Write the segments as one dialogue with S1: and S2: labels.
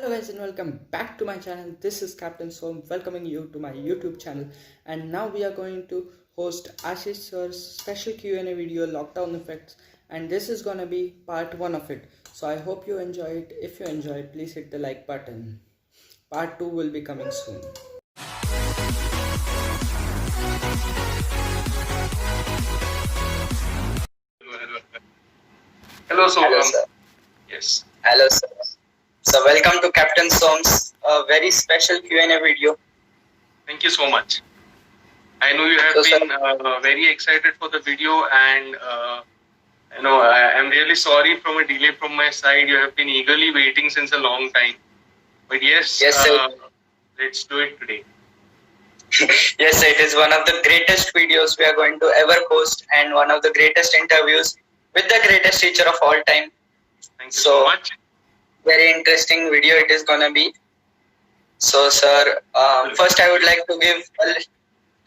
S1: Hello guys and welcome back to my channel. This is Captain Soham welcoming you to my YouTube channel, and now we are going to host Ashish sir's special Q&A video, Lockdown Effects, and this is gonna be part 1 of it. So I hope you enjoy it. If you enjoy it, please hit the like button. Part 2 will be coming soon.
S2: Hello, Soham.
S3: Hello, sir.
S2: Yes.
S3: Hello, sir. So, welcome to Captain Soham's very special Q&A video.
S2: Thank you so much. I know you have been very excited for the video, and I'm really sorry from a delay from my side. You have been eagerly waiting since a long time. But yes, let's do it today.
S3: Yes, it is one of the greatest videos we are going to ever post, and one of the greatest interviews with the greatest teacher of all time.
S2: Thank you so much.
S3: Very interesting video it is gonna be. So, sir, first I would like to give a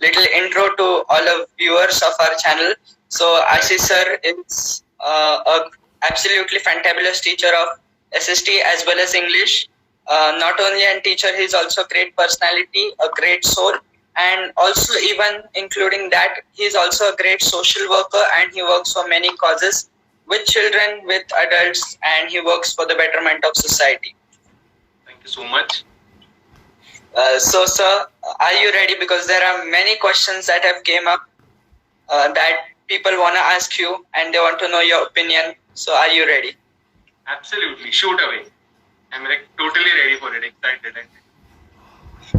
S3: little intro to all of viewers of our channel. So, Ashish sir is a absolutely fantabulous teacher of SST as well as English. Not only a teacher, he is also a great personality, a great soul, and also even including that, he is also a great social worker, and he works for many causes with children, with adults, and he works for the betterment of society.
S2: Thank you so much.
S3: So, sir, are you ready? Because there are many questions that have came up that people want to ask you, and they want to know your opinion. So, are you ready?
S2: Absolutely. Shoot away. I'm totally ready for it. Excited.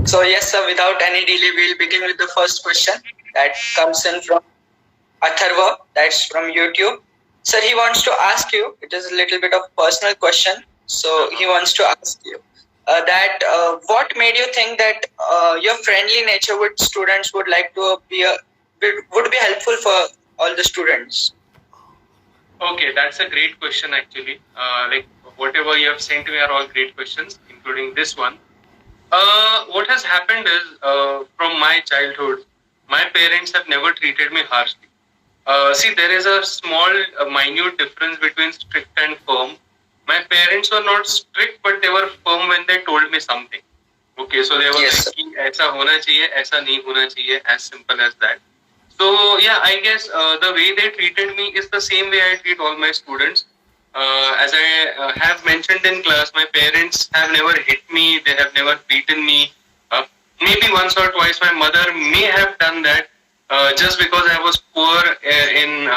S3: So, yes, sir, without any delay, we'll begin with the first question that comes in from Atharva, that's from YouTube. Sir, he wants to ask you, it is a little bit of personal question. So, he wants to ask you what made you think that your friendly nature with students would be helpful for all the students?
S2: Okay, that's a great question actually. Whatever you have sent me are all great questions, including this one. What has happened is, from my childhood, my parents have never treated me harshly. See, there is a small, minute difference between strict and firm. My parents were not strict, but they were firm when they told me something. Okay, so they were like, "Aisa hona chahiye, aisa nahi hona chahiye," as simple as that. So yeah, I guess the way they treated me is the same way I treat all my students. As I have mentioned in class, my parents have never hit me, they have never beaten me. Maybe once or twice my mother may have done that just because I was poor in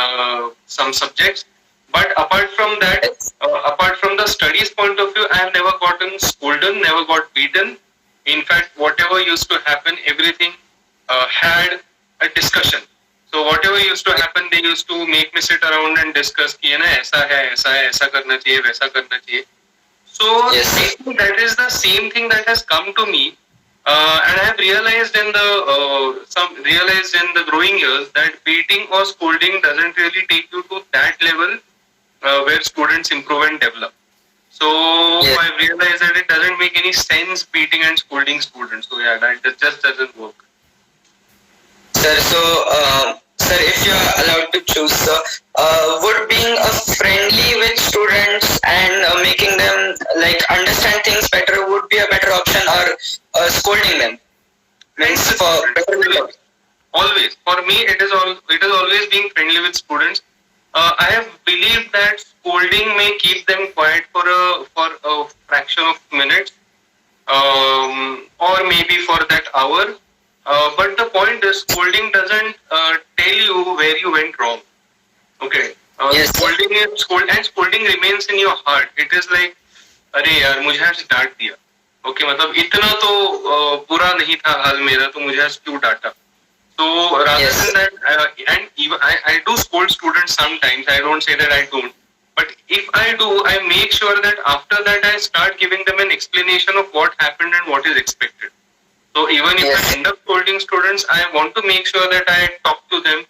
S2: some subjects. But apart from that, apart from the studies point of view, I have never gotten scolded, never got beaten. In fact, whatever used to happen, everything had a discussion. So whatever used to happen, they used to make me sit around and discuss कि है ना ऐसा है ऐसा करना चाहिए वैसा करना चाहिए. So that is the same thing that has come to me, and I have realized in the growing years that beating or scolding doesn't really take you to that level where students improve and develop. So I realized that it doesn't make any sense beating and scolding students. So yeah, that just doesn't work.
S3: Sir, sir, if you are allowed to choose, sir, would being friendly with students and making them understand things better would be a better option, or scolding them? Means for better
S2: always. For me, it is always being friendly with students. I have believed that scolding may keep them quiet for a fraction of minutes, or maybe for that hour. But the point is, scolding doesn't tell you where you went wrong. Okay. Scolding remains in your heart. It is like, अरे यार मुझे आज डांट दिया. Okay, मतलब इतना तो बुरा नहीं था हाल मेरा, तो मुझे आज क्यों डांटा? So rather than that, and even I do scold students sometimes. I don't say that I don't. But if I do, I make sure that after that I start giving them an explanation of what happened and what is expected. So even if I end up scolding students, I want to make sure that I talk to them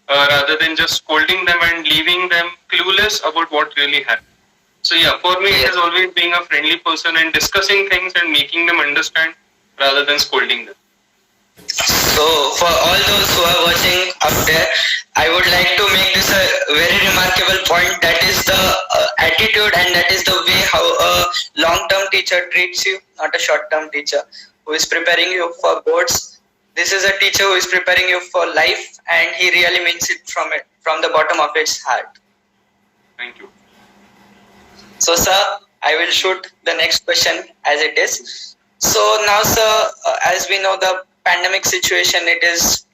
S2: rather than just scolding them and leaving them clueless about what really happened. So yeah, for me it has always been a friendly person and discussing things and making them understand rather than scolding them.
S3: So So for all those who are watching up there, I would like to make this a very remarkable point. That is the attitude, and that is the way how a long-term teacher treats you, not a short-term teacher who is preparing you for boards. This is a teacher who is preparing you for life, and he really means it from the bottom of his heart.
S2: Thank you.
S3: So, sir, I will shoot the next question as it is. So now, sir, as we know, the pandemic situation, it is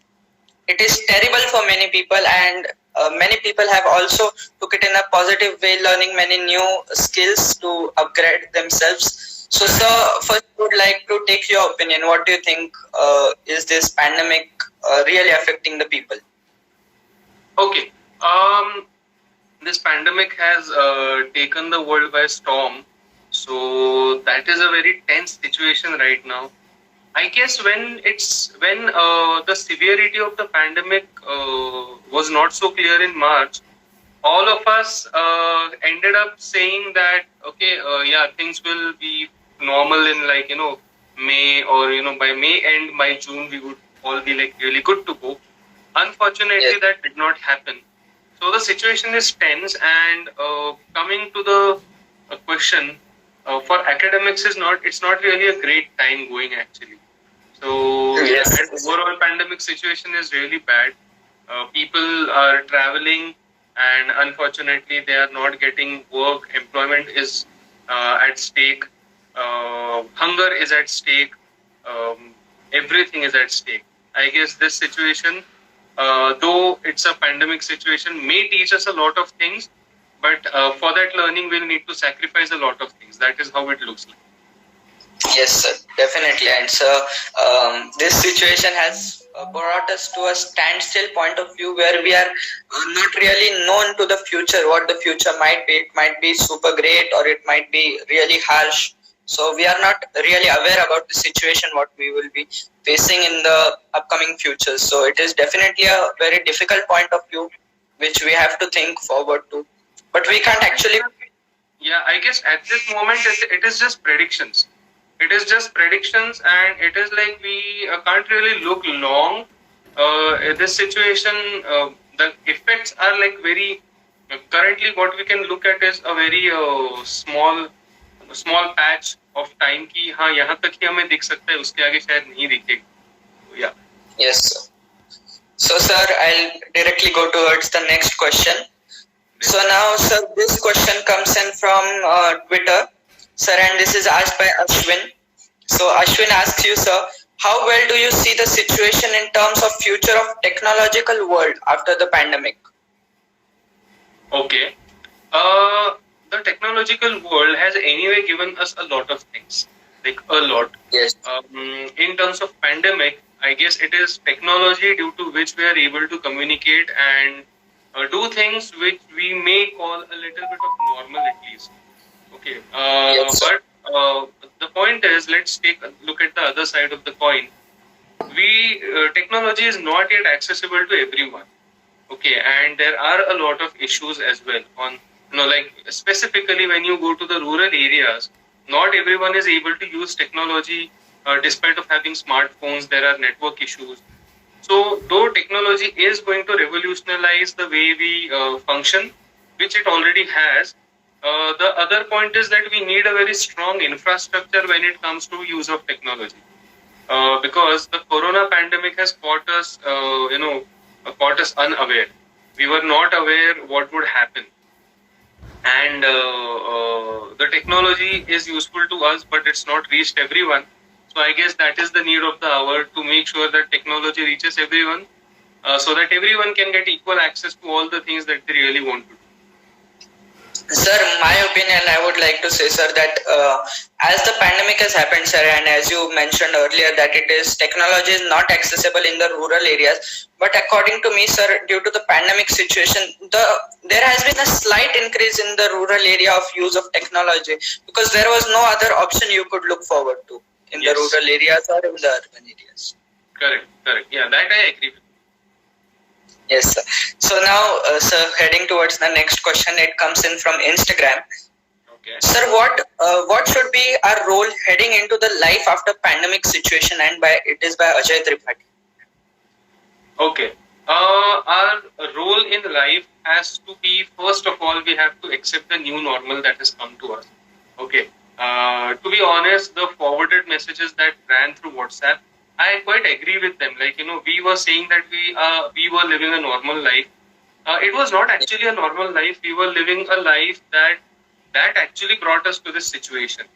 S3: terrible for many people, and many people have also took it in a positive way, learning many new skills to upgrade themselves. So, sir, first, I would like to take your opinion. What do you think? Is this pandemic really affecting the people?
S2: Okay. This pandemic has taken the world by storm. So that is a very tense situation right now. I guess when the severity of the pandemic was not so clear in March, all of us ended up saying that okay, things will be normal in May, or by May end, by June we would all be like really good to go. Unfortunately, that did not happen. So the situation is tense, and coming to the question, for academics it's not really a great time going actually. So and overall pandemic situation is really bad. People are traveling, and unfortunately they are not getting work. Employment is at stake. Hunger is at stake. Everything is at stake. I guess this situation, though it's a pandemic situation, may teach us a lot of things, but for that learning we'll need to sacrifice a lot of things. That is how it looks like.
S3: Yes, sir, definitely. And so this situation has brought us to a standstill point of view where we are not really known to the future, what the future might be. It might be super great, or it might be really harsh. So we are not really aware about the situation, what we will be facing in the upcoming future. So it is definitely a very difficult point of view, which we have to think forward to. But we can't actually...
S2: Yeah, I guess at this moment it is just predictions. It is just predictions, and it is like we can't really look long. This situation, the effects are like very... currently what we can look at is a very small patch of time की हाँ यहाँ तक ही हमें दिख सकता है, उसके आगे शायद नहीं दिखेगा. Yeah.
S3: Yes, sir. So, sir, I'll directly go towards the next question. So now, sir, this question comes in from Twitter, sir, and this is asked by Ashwin. So Ashwin asks you, sir, how well do you see the situation in terms of future of technological world after the pandemic?
S2: Okay. The technological world has anyway given us a lot of things, like a lot.
S3: Yes.
S2: In terms of pandemic, I guess it is technology due to which we are able to communicate and do things which we may call a little bit of normal at least. Okay.
S3: Yes.
S2: But the point is, let's take a look at the other side of the coin. Technology is not yet accessible to everyone. Okay, and there are a lot of issues as well on, like specifically when you go to the rural areas, not everyone is able to use technology despite of having smartphones. There are network issues. So though technology is going to revolutionize the way we function, which it already has, the other point is that we need a very strong infrastructure when it comes to use of technology. Because the corona pandemic has caught us unaware. We were not aware what would happen. And the technology is useful to us, but it's not reached everyone. So I guess that is the need of the hour, to make sure that technology reaches everyone, so that everyone can get equal access to all the things that they really want to do.
S3: Sir, my opinion, I would like to say, sir, that as the pandemic has happened, sir, and as you mentioned earlier, that technology is not accessible in the rural areas. But according to me, sir, due to the pandemic situation, there has been a slight increase in the rural area of use of technology, because there was no other option you could look forward to in the rural areas or in the urban areas.
S2: Correct. Yeah, that I agree with.
S3: Yes, sir. So now, sir, heading towards the next question, it comes in from Instagram.
S2: Okay.
S3: Sir, what should be our role heading into the life after pandemic situation? And it is by Ajay Tripathi.
S2: Okay. Our role in life has to be, first of all, we have to accept the new normal that has come to us. Okay. To be honest, the forwarded messages that ran through WhatsApp, I quite agree with them. Like, we were saying that we were living a normal life. It was not actually a normal life. We were living a life that actually brought us to this situation.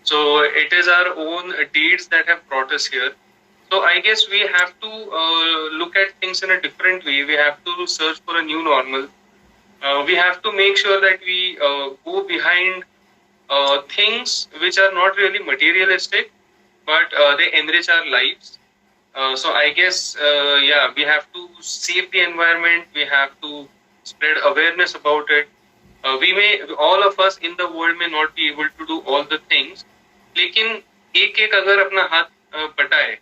S2: So it is our own deeds that have brought us here. So I guess we have to look at things in a different way. We have to search for a new normal. We have to make sure that we go behind things which are not really materialistic, but they enrich our lives. So I guess, yeah, we have to save the environment. We have to spread awareness about it. All of us in the world may not be able to do all the things, लेकिन एक एक अगर अपना हाथ बटाए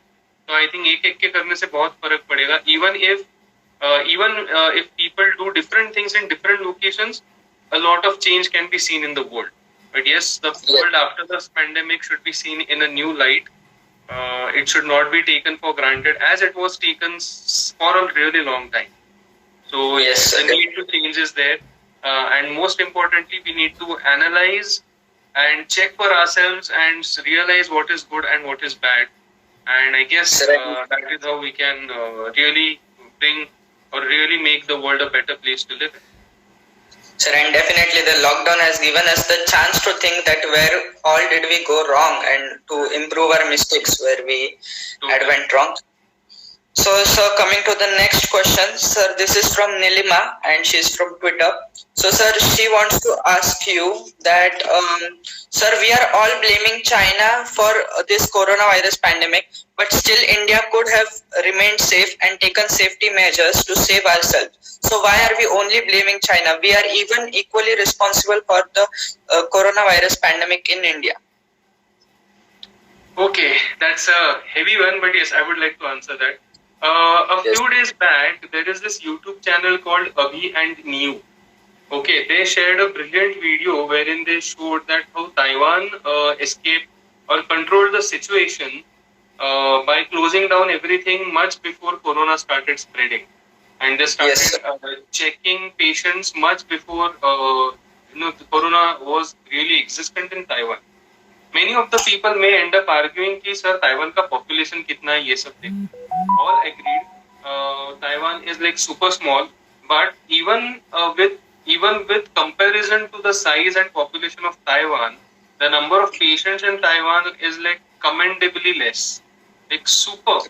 S2: तो I think एक एक के करने से बहुत फर्क पड़ेगा. Even if people do different things in different locations, a lot of change can be seen in the world. But yes, the world after this pandemic should be seen in a new light. It should not be taken for granted as it was taken for a really long time. So
S3: Yes,
S2: the need to change is there. And most importantly, we need to analyze and check for ourselves and realize what is good and what is bad. And I guess that is how we can really bring or really make the world a better place to live in.
S3: Sir, and definitely the lockdown has given us the chance to think that where all did we go wrong and to improve our mistakes where we had went wrong. So, coming to the next question, sir, this is from Nilima and she's from Twitter. So, sir, she wants to ask you that, sir, we are all blaming China for this coronavirus pandemic, but still India could have remained safe and taken safety measures to save ourselves. So, why are we only blaming China? We are even equally responsible for the coronavirus pandemic in India.
S2: Okay, that's a heavy one, but yes, I would like to answer that. Few days back, there is this YouTube channel called Abhi and New. Okay, they shared a brilliant video wherein they showed that how Taiwan escaped or controlled the situation by closing down everything much before Corona started spreading. And they started checking patients much before the Corona was really existent in Taiwan. Many of the people may end up arguing कि sir Taiwan का population कितना है ये सब देखो. All agreed. Taiwan is like super small, but even with comparison to the size and population of Taiwan, the number of patients in Taiwan is like commendably less. Like superb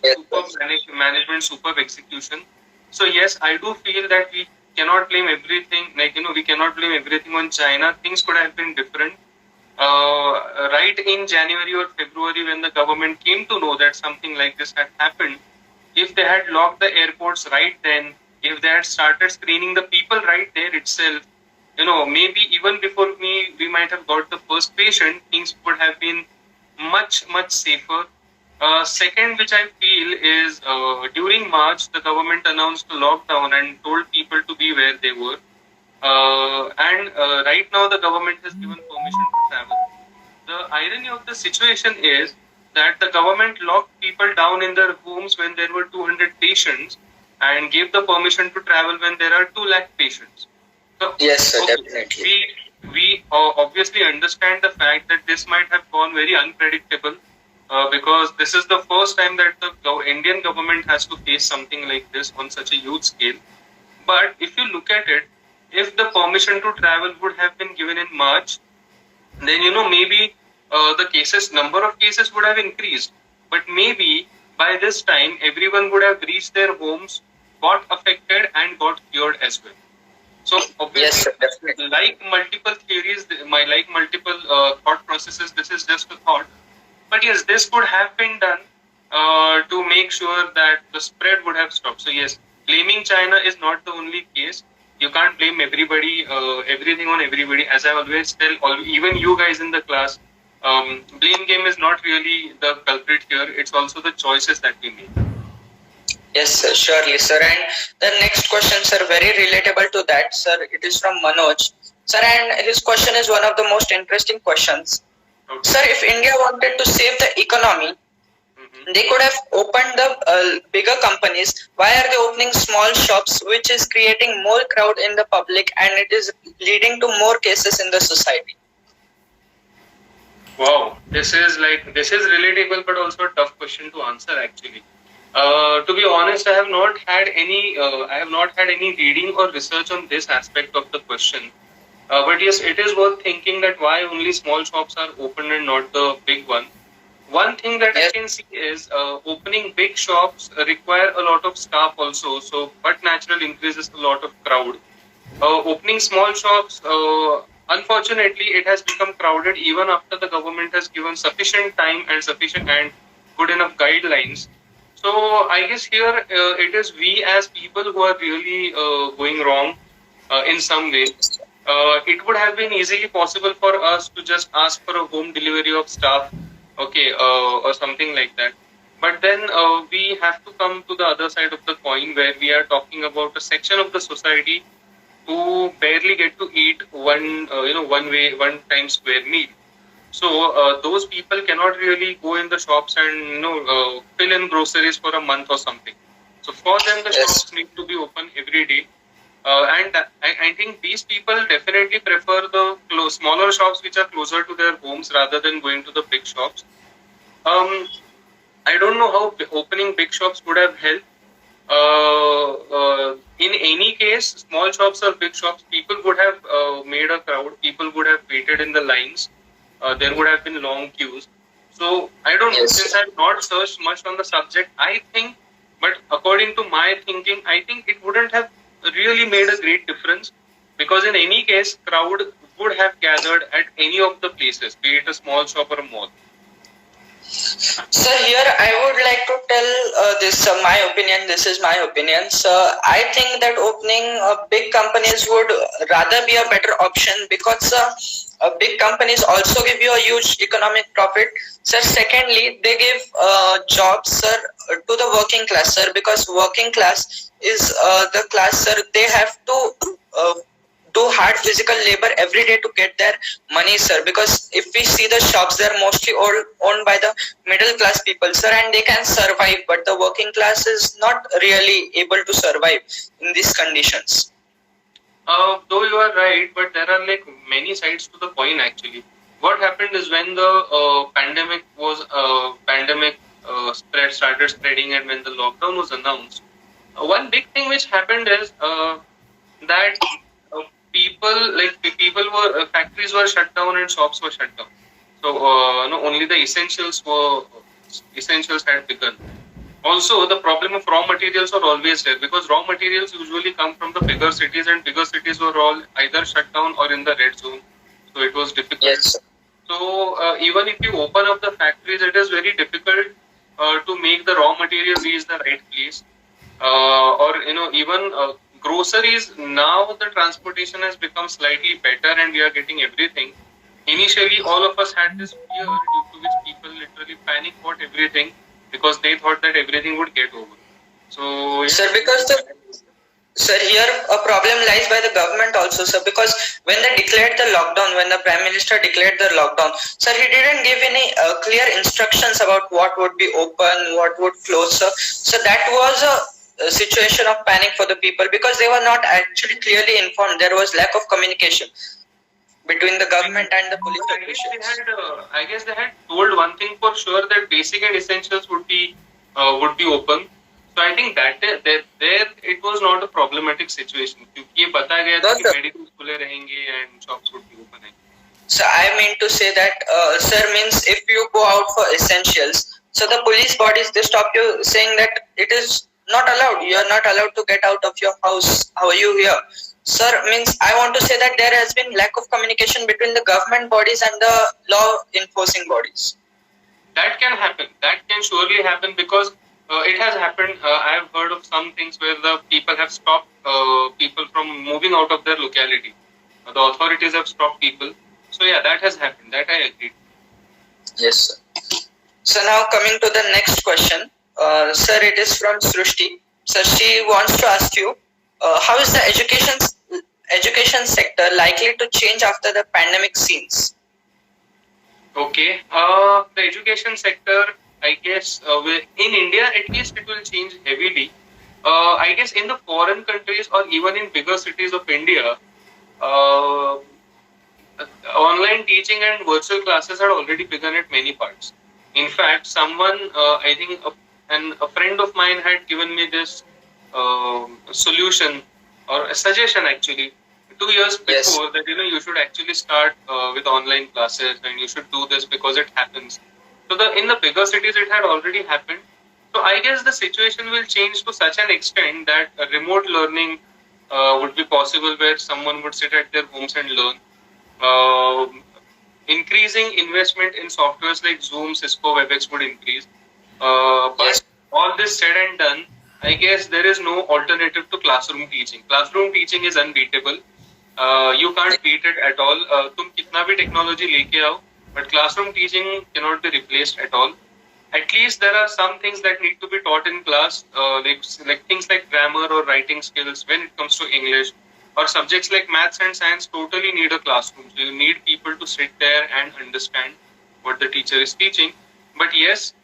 S2: management, superb execution. So yes, I do feel that we cannot blame everything. We cannot blame everything on China. Things could have been different. Right in January or February, when the government came to know that something like this had happened, if they had locked the airports right then, if they had started screening the people right there itself, maybe even before we might have got the first patient, things would have been much, much safer. Second, which I feel is during March, the government announced a lockdown and told people to be where they were. And right now the government has given permission to travel. The irony of the situation is that the government locked people down in their homes when there were 200 patients and gave the permission to travel when there are 2 lakh patients. So,
S3: yes, sir, definitely.
S2: We obviously understand the fact that this might have gone very unpredictable because this is the first time that the Indian government has to face something like this on such a huge scale. But if you look at it, if the permission to travel would have been given in March, then maybe the number of cases would have increased. But maybe by this time, everyone would have reached their homes, got affected, and got cured as well. So obviously, like multiple theories, multiple thought processes, this is just a thought. But yes, this could have been done to make sure that the spread would have stopped. So yes, blaming China is not the only case. You can't blame everybody, everything on everybody. As I always tell, even you guys in the class, blame game is not really the culprit here. It's also the choices that we make.
S3: Yes, sir, surely, sir. And the next question, sir, very relatable to that, sir. It is from Manoj. Sir, and his question is one of the most interesting questions. Okay. Sir, if India wanted to save the economy, They could have opened the bigger companies. Why are they opening small shops, which is creating more crowd in the public, and it is leading to more cases in the society?
S2: Wow, this is relatable, but also a tough question to answer actually. To be honest, I have not had any reading or research on this aspect of the question. But yes, it is worth thinking that why only small shops are open and not the big one. One thing that I
S3: Yes.
S2: can see is opening big shops require a lot of staff also. So, but natural increases a lot of crowd. Opening small shops, unfortunately, it has become crowded even after the government has given sufficient time and sufficient and good enough guidelines. So I guess here it is we as people who are really going wrong in some way. It would have been easily possible for us to just ask for a home delivery of stuff, okay, or something like that. But then we have to come to the other side of the coin where we are talking about a section of the society who barely get to eat one time square meal. So those people cannot really go in the shops and fill in groceries for a month or something. So for them, the
S3: Yes.
S2: shops need to be open every day. I think these people definitely prefer the smaller shops which are closer to their homes rather than going to the big shops. Um, I don't know how opening big shops would have helped. In any case, small shops or big shops, people would have made a crowd. People would have waited in the lines. There would have been long queues. So I don't know.
S3: Yes.
S2: Since I've not searched much on the subject, I think, but according to my thinking, I think it wouldn't have really made a great difference because in any case, crowd would have gathered at any of the places, be it a small shop or a mall.
S3: So here I would like to tell this my opinion. This is my opinion. So I think that opening big companies would rather be a better option because big companies also give you a huge economic profit. Sir, secondly, they give jobs, sir, to the working class, sir, because working class is the class, sir. They have to do hard physical labor every day to get their money, sir, because if we see the shops, they're mostly all owned by the middle class people, sir, and they can survive, but the working class is not really able to survive in these conditions.
S2: Though you are right, but there are like many sides to the coin actually. What happened is when the pandemic started spreading, and when the lockdown was announced, one big thing which happened is that people were factories were shut down and shops were shut down. So no, only the essentials had begun. Also, the problem of raw materials are always there because raw materials usually come from the bigger cities, and bigger cities were all either shut down or in the red zone. So it was difficult.
S3: Yes.
S2: So even if you open up the factories, it is very difficult to make the raw material reach the right place. Or even groceries, now the transportation has become slightly better and we are getting everything. Initially, all of us had this fear due to which people literally panic bought everything because they thought that everything would get over. So yeah.
S3: Sir, because sir, here a problem lies by the government also, sir, because when they declared the lockdown, when the Prime Minister declared the lockdown, sir, he didn't give any clear instructions about what would be open, what would close, sir. So that was a situation of panic for the people because they were not actually clearly informed. There was lack of communication between the government and the police officials.
S2: I guess they had told one thing for sure, that basic and essentials would be open. So I think that there it was not a problematic situation. क्योंकि ये बताया गया था कि medicals खुले रहेंगे and shops would be open.
S3: So I mean to say that, sir, means if you go out for essentials, so the police bodies, they stop you saying that it is not allowed. You are not allowed to get out of your house. How are you here? Sir, means I want to say that there has been lack of communication between the government bodies and the law enforcing bodies.
S2: That can happen. That can surely happen because it has happened. I have heard of some things where the people have stopped people from moving out of their locality. The authorities have stopped people. So yeah, that has happened. That I agree.
S3: Yes, sir. So now coming to the next question, sir, it is from Srushti. Sir, she wants to ask you, how is the education sector likely to change after the pandemic scenes?
S2: Okay. The education sector, I guess in India at least it will change heavily. I guess in the foreign countries or even in bigger cities of India, uh, online teaching and virtual classes had already begun at many parts. In fact, someone, I think, a friend of mine had given me this solution or a suggestion actually 2 years
S3: Yes.
S2: before that you should actually start with online classes and you should do this because it happens. So the in the bigger cities it had already happened. So I guess the situation will change to such an extent that remote learning would be possible where someone would sit at their homes and learn. Um Increasing investment in softwares like Zoom, Cisco, WebEx would increase. But
S3: Yes.
S2: all this said and done, I guess there is no alternative to classroom teaching. Classroom teaching is unbeatable. You can't beat it at all. तुम कितना भी technology लेके आओ, but classroom teaching cannot be replaced at all. At least there are some things that need to be taught in class, like things like grammar or writing skills when it comes to English, or subjects like maths and science totally need a classroom. So you need people to sit there and understand what the teacher is teaching. But yes,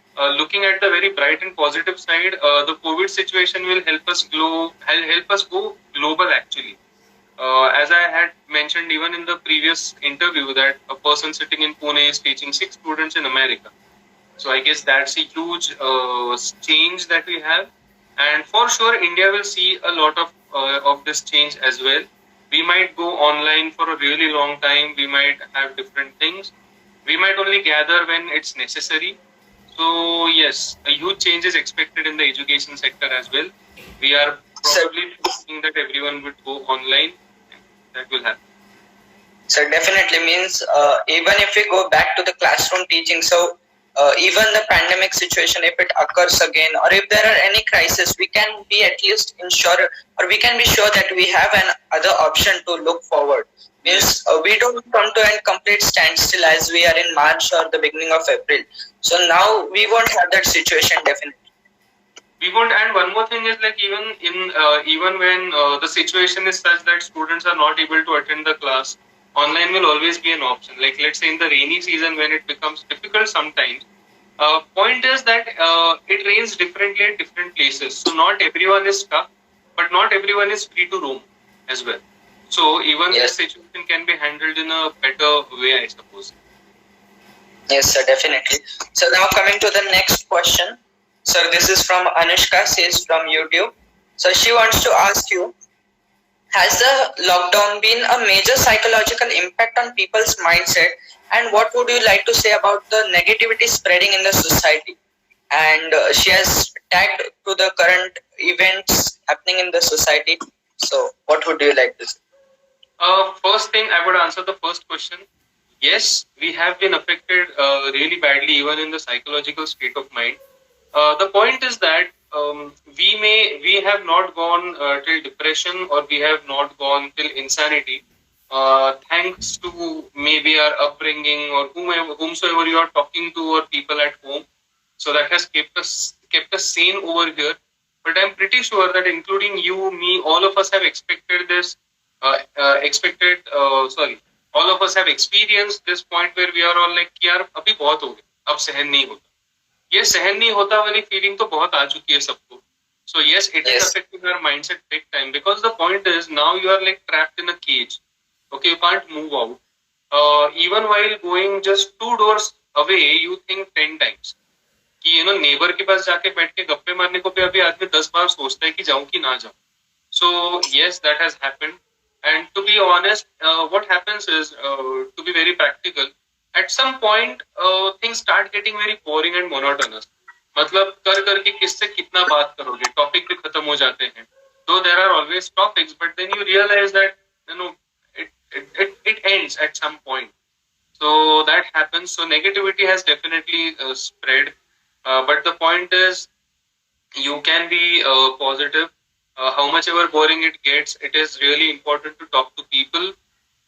S2: looking at the very bright and positive side, the COVID situation will help us go global actually. As I had mentioned even in the previous interview, that a person sitting in Pune is teaching 6 students in America. So I guess that's a huge change that we have, and for sure India will see a lot of this change as well. We might go online for a really long time. We might have different things. We might only gather when it's necessary. So yes, a huge change is expected in the education sector as well. We are
S3: So,
S2: probably thinking that everyone would go online. That will happen.
S3: so definitely means even if we go back to the classroom teaching, so even the pandemic situation, if it occurs again, or if there are any crisis, we can be at least ensure, or we can be sure that we have an other option to look forward. Means we don't come to a complete standstill as we are in March or the beginning of April. So now we won't have that situation definitely.
S2: We won't. And one more thing is like even when the situation is such that students are not able to attend the class, online will always be an option. Like let's say in the rainy season when it becomes difficult sometimes. Point is that it rains differently at different places. So not everyone is stuck, but not everyone is free to roam as well. So even
S3: Yes.
S2: this situation can be handled in a better way, I suppose.
S3: Yes, sir, definitely. So now coming to the next question. So this is from Anushka, she's from YouTube. So she wants to ask you, has the lockdown been a major psychological impact on people's mindset? And what would you like to say about the negativity spreading in the society? And she has tagged to the current events happening in the society. So what would you like to say?
S2: First thing, I would answer the first question. Yes, we have been affected really badly, even in the psychological state of mind. The point is that we have not gone till depression, or we have not gone till insanity, thanks to maybe our upbringing or whomsoever you are talking to, or people at home. So that has kept us sane over here. But I'm pretty sure that including you, me, all of us have expected this. Sorry, all of us have experienced this point where we are all like, यार अभी बहुत हो गया, अब सहन नहीं होता. ये सहन नहीं होता वाली फीलिंग तो बहुत आ चुकी है सबको. So yes, it is
S3: Yes.
S2: affecting our mindset big time, because the point is now you are like trapped in a cage. Okay, you can't move out. Even while going just 2 doors away, you think 10 times. कि neighbour के पास जाके बैठ के गप्पे मारने को भी अभी आदमी 10 बार सोचता है कि जाऊं कि ना जाऊं. So yes, that has happened. And to be honest, what happens is, to be very practical, at some point things start getting very boring and monotonous. मतलब कर करके किससे कितना बात करोगे, टॉपिक भी खत्म हो जाते हैं. Though there are always topics, but then you realize that it ends at some point. So that happens. So negativity has definitely spread. But the point is, you can be positive. How much ever boring it gets, it is really important to talk to people.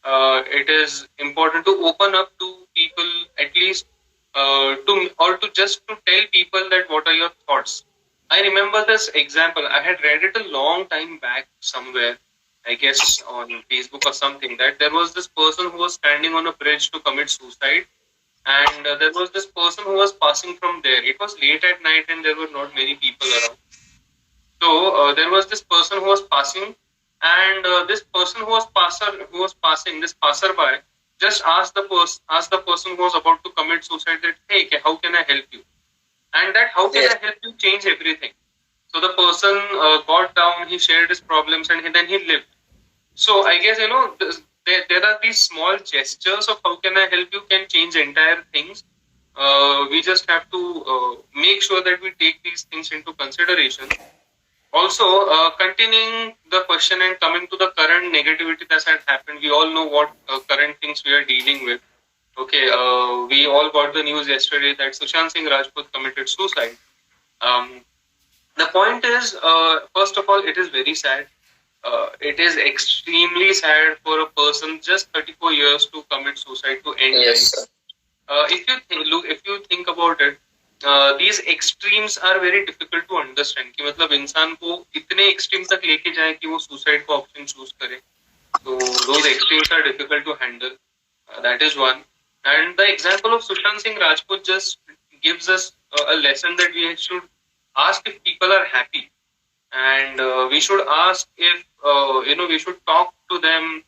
S2: It is important to open up to people, at least to just to tell people that what are your thoughts. I remember this example. I had read it a long time back somewhere, I guess on Facebook or something, that there was this person who was standing on a bridge to commit suicide, and there was this person who was passing from there. It was late at night and there were not many people around. So there was this person who was passing, and this person who was passing, this passerby, just asked the person who was about to commit suicide that, hey, how can I help you? And that how can I help you change everything. So the person got down, he shared his problems, and then he lived. So I guess there are these small gestures of how can I help you can change entire things. We just have to make sure that we take these things into consideration. Also, continuing the question and coming to the current negativity that had happened, we all know what current things we are dealing with. Okay, we all got the news yesterday that Sushant Singh Rajput committed suicide. The point is, first of all, it is very sad. It is extremely sad for a person just 34 years to commit suicide to end life. If you think about it, these extremes are very difficult to understand. कि मतलब इंसान को इतने extreme तक लेके जाए कि वो suicide को option choose करे. So those extremes are difficult to handle. That is one. And the example of Sushant Singh Rajput just gives us a lesson that we should ask if people are happy, and we should ask if we should talk to them.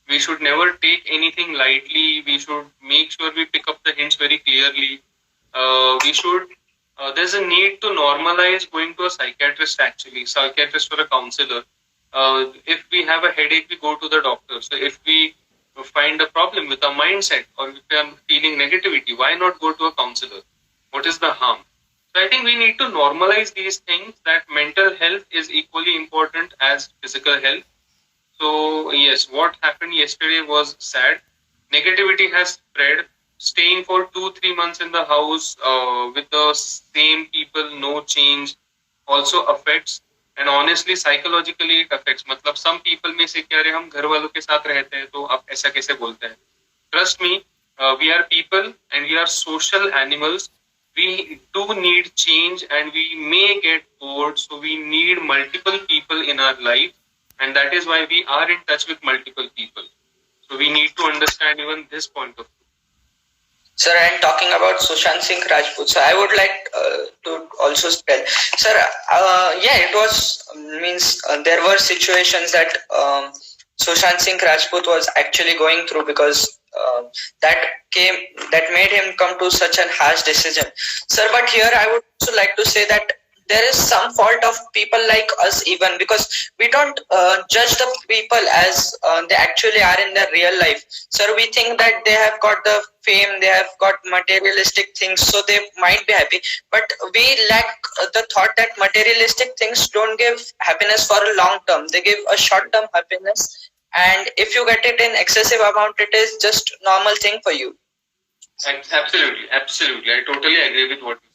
S2: We should never take anything lightly. We should make sure we pick up the hints very clearly. There's a need to normalize going to a psychiatrist or a counselor. If we have a headache, we go to the doctor. So if we find a problem with our mindset, or if we are feeling negativity, why not go to a counselor? What is the harm? So I think we need to normalize these things, that mental health is equally important as physical health. So yes, what happened yesterday was sad. Negativity has spread. Staying for 2-3 months in the house with the same people, no change, also affects. And honestly, psychologically it affects. मतलब some people में से क्या रे हम घर वालों के साथ रहते हैं तो आप ऐसा कैसे बोलते हैं? Trust me, we are people and we are social animals. We do need change and we may get bored. So we need multiple people in our life. And that is why we are in touch with multiple people. So we need to understand even this point of view.
S3: Sir, and talking about Sushant Singh Rajput, so I would like to also tell, sir, it was there were situations that Sushant Singh Rajput was actually going through, because that made him come to such a harsh decision, sir. But here I would also like to say that there is some fault of people like us even, because we don't judge the people as they actually are in their real life. Sir, we think that they have got the fame, they have got materialistic things, so they might be happy, but we lack the thought that materialistic things don't give happiness for a long term. They give a short term happiness, and if you get it in excessive amount, it is just normal thing for you.
S2: Absolutely. I totally agree with what you